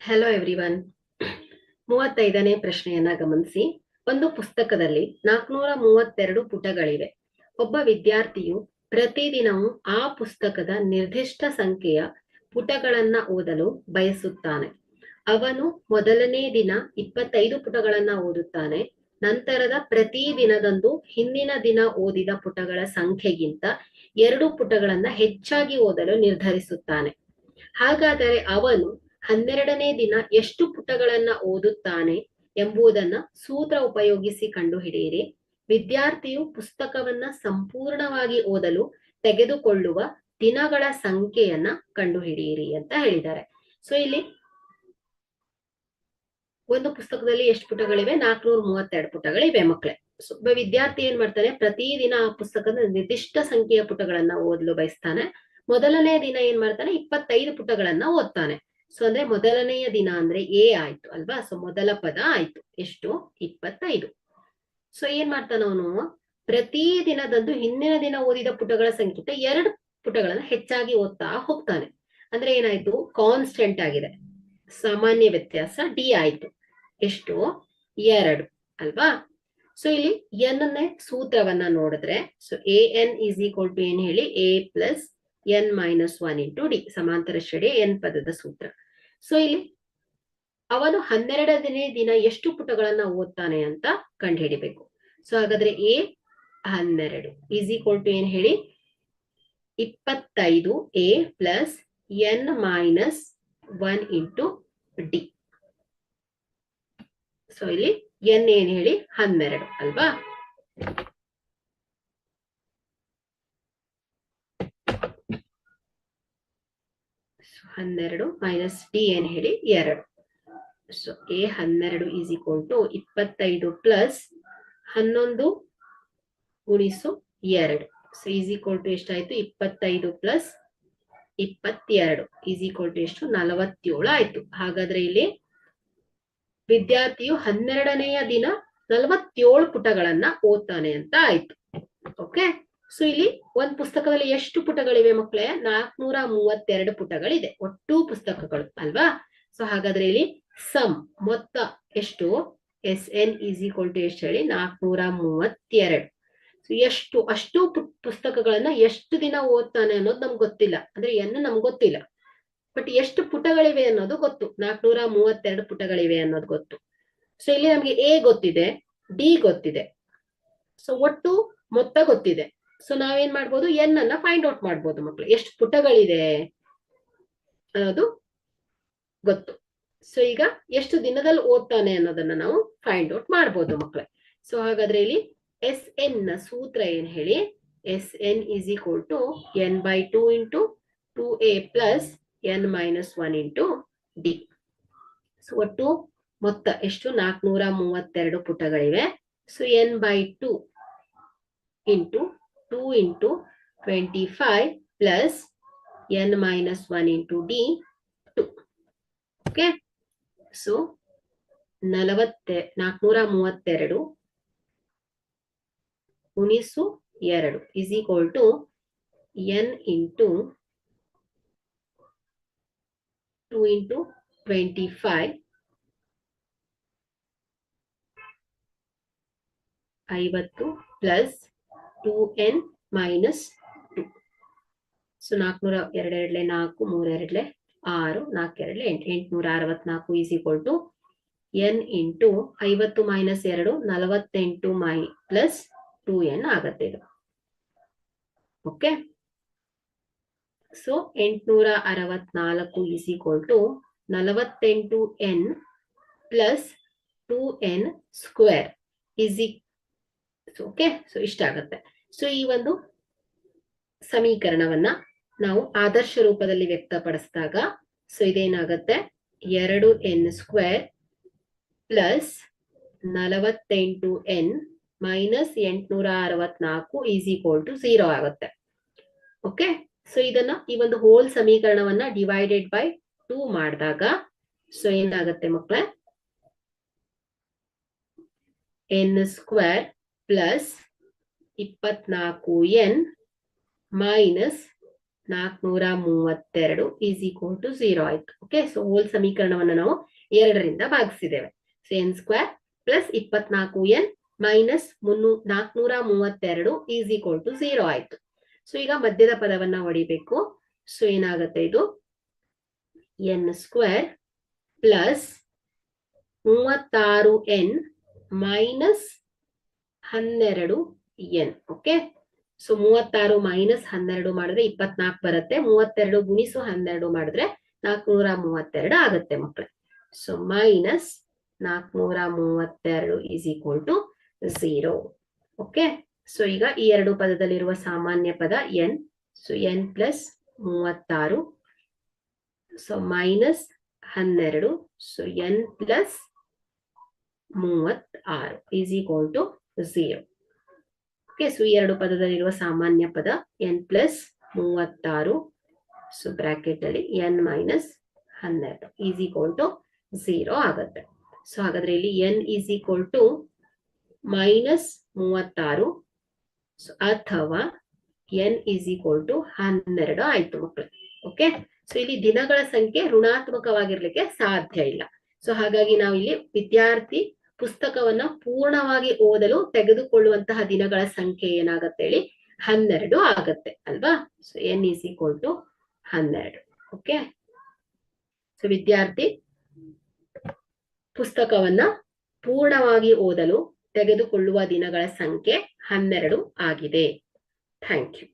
Hello everyone. 35ನೇ ಪ್ರಶ್ನೆಯನ್ನ ಗಮನಿಸಿ. ಒಂದು ಪುಸ್ತಕದಲ್ಲಿ 432 ಪುಟಗಳಿವೆ. ಒಬ್ಬ ವಿದ್ಯಾರ್ಥಿಯು ಪ್ರತಿದಿನವೂ ಆ ಪುಸ್ತಕದ ನಿರ್ದಿಷ್ಟ ಸಂಖ್ಯೆಯ ಪುಟಗಳನ್ನ ಓದಲು ಬಯಸುತ್ತಾನೆ. ಅವನು ಮೊದಲನೇ ದಿನ 25 ಪುಟಗಳನ್ನ ಓದುತ್ತಾನೆ. ನಂತರದ ಪ್ರತಿ ದಿನದಂದು ಹಿಂದಿನ ದಿನ ಓದಿದ ಪುಟಗಳ ಸಂಖ್ಯೆಗಿಂತ 2 ಪುಟಗಳನ್ನ ಹೆಚ್ಚಾಗಿ ಓದಲು ನಿರ್ಧರಿಸುತ್ತಾನೆ. ಹಾಗಾದರೆ ಅವನು 12ನೇ ದಿನ ಎಷ್ಟು ಪುಟಗಳನ್ನ ಓದುತ್ತಾನೆ ಎಂಬುದನ್ನ ಸೂತ್ರ ಉಪಯೋಗಿಸಿ ಕಂಡುಹಿಡಿಯಿರಿ. ವಿದ್ಯಾರ್ಥಿಯು ಪುಸ್ತಕವನ್ನ ಸಂಪೂರ್ಣವಾಗಿ ಓದಲು ತೆಗೆದುಕೊಳ್ಳುವ ದಿನಗಳ ಸಂಖ್ಯೆಯನ್ನ ಕಂಡುಹಿಡಿಯಿರಿ ಅಂತ ಹೇಳಿದ್ದಾರೆ. ಸೊ ಇಲ್ಲಿ ಒಂದು ಪುಸ್ತಕದಲ್ಲಿ ಎಷ್ಟು ಪುಟಗಳಿವೆ? 432 ಪುಟಗಳಿವೆ ಮಕ್ಕಳೇ. ಒಬ್ಬ ವಿದ್ಯಾರ್ಥಿ ಏನ್ ಮಾಡ್ತಾನೆ, ಪ್ರತಿದಿನ ಆ ಪುಸ್ತಕದ ನಿರ್ದಿಷ್ಟ ಸಂಖ್ಯೆಯ ಪುಟಗಳನ್ನ ಓದಲು ಬಯಸ್ತಾನೆ. ಮೊದಲನೇ ದಿನ ಏನ್ ಮಾಡ್ತಾನೆ, 25 ಪುಟಗಳನ್ನ ಓದ್ತಾನೆ. ಸೊ ಅಂದ್ರೆ ಮೊದಲನೆಯ ದಿನ ಅಂದ್ರೆ ಎ ಆಯ್ತು ಅಲ್ವಾ. ಸೊ ಮೊದಲ ಪದ ಆಯ್ತು. ಎಷ್ಟು? 25. ಸೊ ಏನ್ ಮಾಡ್ತಾನ ಅವನು, ಪ್ರತಿ ದಿನದಂದು ಹಿಂದಿನ ದಿನ ಓದಿದ ಪುಟಗಳ ಸಂಖ್ಯೆ 2 ಪುಟಗಳನ್ನ ಹೆಚ್ಚಾಗಿ ಓದ್ತಾ ಹೋಗ್ತಾನೆ. ಅಂದ್ರೆ ಏನಾಯ್ತು, ಕಾನ್ಸ್ಟೆಂಟ್ ಆಗಿದೆ. ಸಾಮಾನ್ಯ ವ್ಯತ್ಯಾಸ ಡಿ ಆಯ್ತು. ಎಷ್ಟು? 2 ಅಲ್ವಾ. ಸೊ ಇಲ್ಲಿ ಎನ್ ಸೂತ್ರವನ್ನ ನೋಡಿದ್ರೆ, so a n is equal to ಏನ್ ಹೇಳಿ, a plus n minus 1 into d, ಸಮಾಂತರ ಶ್ರೇಣಿ ಎನ್ ಪದದ ಸೂತ್ರ. ಸೊ ಇಲ್ಲಿ ಅವನು 12ನೇ ದಿನ ಎಷ್ಟು ಪುಟಗಳನ್ನ ಓದ್ತಾನೆ ಅಂತ ಕಂಡುಹಿಡಿಬೇಕು. ಸೊ ಹಾಗಾದ್ರೆ ಎ 12 ಈಸ್ ಈಕ್ವಲ್ ಟು ಏನ್ ಹೇಳಿ, 25 A plus n minus 1 into d. So ಇಲ್ಲಿ ಎನ್ ಏನ್ ಹೇಳಿ, 12 ಅಲ್ವಾ. ಹನ್ನೆರಡು ಮೈನಸ್ ಡಿ ಏನ್ ಹೇಳಿ, 2. So a 12 is equal to 25 plus 11 ಗುಣಿಸು 2. ಸೊ ಈಸ್ ಈಕ್ವಲ್ ಟು ಎಷ್ಟಾಯ್ತು, 25 ಪ್ಲಸ್ 22 ಈಸ್ ಈಕ್ವಲ್ ಟು ಎಷ್ಟು? 47 ಆಯ್ತು. ಹಾಗಾದ್ರೆ ಇಲ್ಲಿ ವಿದ್ಯಾರ್ಥಿಯು 12ನೆಯ ದಿನ 47 ಪುಟಗಳನ್ನ ಓದ್ತಾನೆ ಅಂತ ಆಯ್ತು. ಓಕೆ. ಸೊ ಇಲ್ಲಿ ಒಂದ್ ಪುಸ್ತಕದಲ್ಲಿ ಎಷ್ಟು ಪುಟಗಳಿವೆ ಮಕ್ಕಳೇ? 432 ಪುಟಗಳಿದೆ, ಒಟ್ಟು ಪುಸ್ತಕಗಳು ಅಲ್ವಾ. ಸೊ ಹಾಗಾದ್ರೆ ಇಲ್ಲಿ ಸಮ್ ಮೊತ್ತ ಎಷ್ಟು? S n is equal to ಎಷ್ಟು ಹೇಳಿ, 432. ಸೊ ಅಷ್ಟು ಪುಸ್ತಕಗಳನ್ನ ಎಷ್ಟು ದಿನ ಓದ್ತಾನೆ ಅನ್ನೋದು ನಮ್ಗೆ ಗೊತ್ತಿಲ್ಲ. ಅಂದ್ರೆ ಎನ್ ನಮ್ಗೆ ಗೊತ್ತಿಲ್ಲ, ಬಟ್ ಎಷ್ಟು ಪುಟಗಳಿವೆ ಅನ್ನೋದು ಗೊತ್ತು. 432 ಪುಟಗಳಿವೆ ಅನ್ನೋದು ಗೊತ್ತು. ಸೊ ಇಲ್ಲಿ ನಮ್ಗೆ ಎ ಗೊತ್ತಿದೆ, ಡಿ ಗೊತ್ತಿದೆ, ಸೊ ಒಟ್ಟು ಮೊತ್ತ ಗೊತ್ತಿದೆ. ಸೊ ನಾವೇನ್ ಮಾಡ್ಬೋದು, ಎನ್ ಅನ್ನ ಫೈಂಡ್ ಔಟ್ ಮಾಡ್ಬೋದು ಮಕ್ಕಳು. ಎಷ್ಟು ಪುಟಗಳಿದೆ ಅನ್ನೋದು ಗೊತ್ತು. ಸೊ ಈಗ ಎಷ್ಟು ದಿನದಲ್ಲಿ ಓದ್ತಾನೆ ಅನ್ನೋದನ್ನ ನಾವು ಫೈಂಡ್ ಔಟ್ ಮಾಡ್ಬೋದು ಮಕ್ಕಳೇ. ಸೊ ಹಾಗಾದ್ರೆ ಇಲ್ಲಿ ಎಸ್ ಎನ್ ನ ಸೂತ್ರ ಏನ್ ಹೇಳಿ, S n is equal to n by 2 into 2a plus n minus 1 into d. So ಒಟ್ಟು ಮೊತ್ತ ಎಷ್ಟು? 432 ಪುಟಗಳಿವೆ. So n by 2 into 2 into 25 plus n minus 1 into d 2. Okay. So 432 ಗುಣಿಸು 2 is equal to n into 2 into 25 50 plus 2n minus 2. So 402 4 3 6 4 8 864 is equal to n into 50 minus 2 48 plus 2n ಆಗತ್ತೆ ಇದು. Okay. So 864 is equal to 48n plus 2n square is okay. So ಇಷ್ಟ ಆಗತ್ತೆ. So ಈ ಒಂದು ಸಮೀಕರಣವನ್ನ ನಾವು ಆದರ್ಶ ರೂಪದಲ್ಲಿ ವ್ಯಕ್ತಪಡಿಸಿದಾಗ, ಸೊ ಇದೇನಾಗತ್ತೆ, 2n square plus 48n minus 864 is equal to 0 ಆಗುತ್ತೆ. ಓಕೆ. ಸೊ ಇದನ್ನ ಈ ಒಂದು ಹೋಲ್ ಸಮೀಕರಣವನ್ನ ಡಿವೈಡೆಡ್ ಬೈ 2 ಮಾಡಿದಾಗ ಸೊ ಏನಾಗತ್ತೆ ಮಕ್ಕಳೇ, n square plus 24n minus 432 is equal to 0 ಆಯ್ತು. ಓಕೆ, ಸೊ ಹೋಲ್ ಸಮೀಕರಣವನ್ನು ನಾವು 2ರಿಂದ ಭಾಗಿಸಿದ್ದೇವೆ. So n square plus 24n minus 432 is equal to 0 ಆಯ್ತು. ಸೊ ಈಗ ಮಧ್ಯದ ಪದವನ್ನ ಹೊಡಿಬೇಕು. ಸೊ ಏನಾಗುತ್ತೆ ಇದು N square plus 36n minus 12n. Okay, so 36 minus 12 ಮಾಡಿದ್ರೆ 24 ಬರುತ್ತೆ. 32 ಗುಣಿಸು 12 ಮಾಡಿದ್ರೆ 432 ಆಗುತ್ತೆ ಮಕ್ಕಳೇ. So minus 432 is equal to 0. Okay, so ಈಗ ಈ ಎರಡು ಪದದಲ್ಲಿರುವ ಸಾಮಾನ್ಯ ಪದ n. So n plus 36 so minus 12 so n plus 36 is equal to 0. Okay, so ಈ ಎರಡು ಪದದಲ್ಲಿರುವ ಸಾಮಾನ್ಯ ಪದ ಎನ್ ಪ್ಲಸ್ 36 ಸೊ ಬ್ರಾಕೆಟ್ ಅಲ್ಲಿ n minus 12 is equal to 0 ಆಗುತ್ತೆ. ಸೊ ಹಾಗಾದ್ರೆ ಇಲ್ಲಿ n is equal to minus 36 ಅಥವಾ ಎನ್ ಈಸ್ ಈಕ್ವಲ್ ಟು 12 ಆಯ್ತು ಮಕ್ಕಳು. ಓಕೆ, ಸೊ ಇಲ್ಲಿ ದಿನಗಳ ಸಂಖ್ಯೆ ಋಣಾತ್ಮಕವಾಗಿರ್ಲಿಕ್ಕೆ ಸಾಧ್ಯ ಇಲ್ಲ. ಸೊ ಹಾಗಾಗಿ ನಾವು ಇಲ್ಲಿ ವಿದ್ಯಾರ್ಥಿ ಪುಸ್ತಕವನ್ನ ಪೂರ್ಣವಾಗಿ ಓದಲು ತೆಗೆದುಕೊಳ್ಳುವಂತಹ ದಿನಗಳ ಸಂಖ್ಯೆ ಏನಾಗತ್ತೆ ಹೇಳಿ 12 ಆಗತ್ತೆ ಅಲ್ವಾ. So n is equal to 12. Okay, so ವಿದ್ಯಾರ್ಥಿ ಪುಸ್ತಕವನ್ನ ಪೂರ್ಣವಾಗಿ ಓದಲು ತೆಗೆದುಕೊಳ್ಳುವ ದಿನಗಳ ಸಂಖ್ಯೆ 12 ಆಗಿದೆ. Thank you.